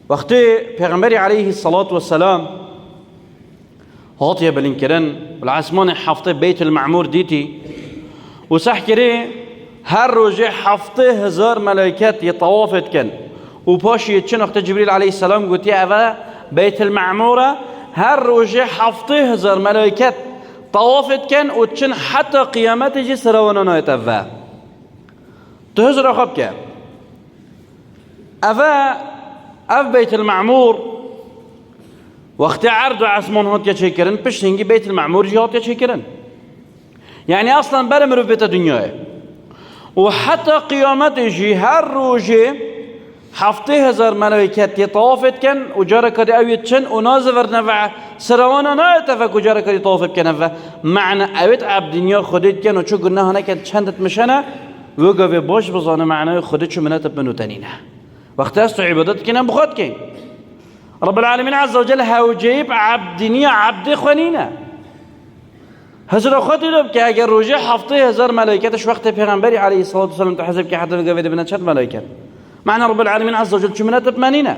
وقتی پیغمبری علیه الصلاة والسلام هاتیه بلین کرن والعسمان حفظه بیت المعمور دیتی و صح کری هر روزه 70,000 ملائکت یطوافت کن و پاشی چند وقت جبریل علیه السلام گوتی اوه بیت المعموره هر روزه 70,000 ملائکت طوافت کن و چند حتی قیامت جی سروانا نایت اوه تو هزر خواب که اوه اف بیت المعمور وقتی عرض و عثمان هات یا چه کرن پشتنگی بیت المعمور جی هات یا چه کرن یعنی اصلا برم رو بیت دنیاه و حتی قیامت جی هر روزه 70,000 ملائکت طوافت کن و جاره کدی اوید چن و نازور نفع سروانا نایتفک و جاره کدی طوافت کن و معنی اوید عبدنیا خودت کن و چو گناه نکن چندت مشنه و گوه باش بزانه معنی خودت چو منت بنو تنینه وقتی است عبادت کنم بخواد کن رب العالمین عز وجل هاوجیب عبدنیا عبد خونینه هزار خودی لب که اگر روزه 70,000 ملائکتش وقت پیغمبری علیه الصلاة والسلام تحسب که حتی گوه بنا چند ملائکت معنى رب العالمين عز وجل شو منات 80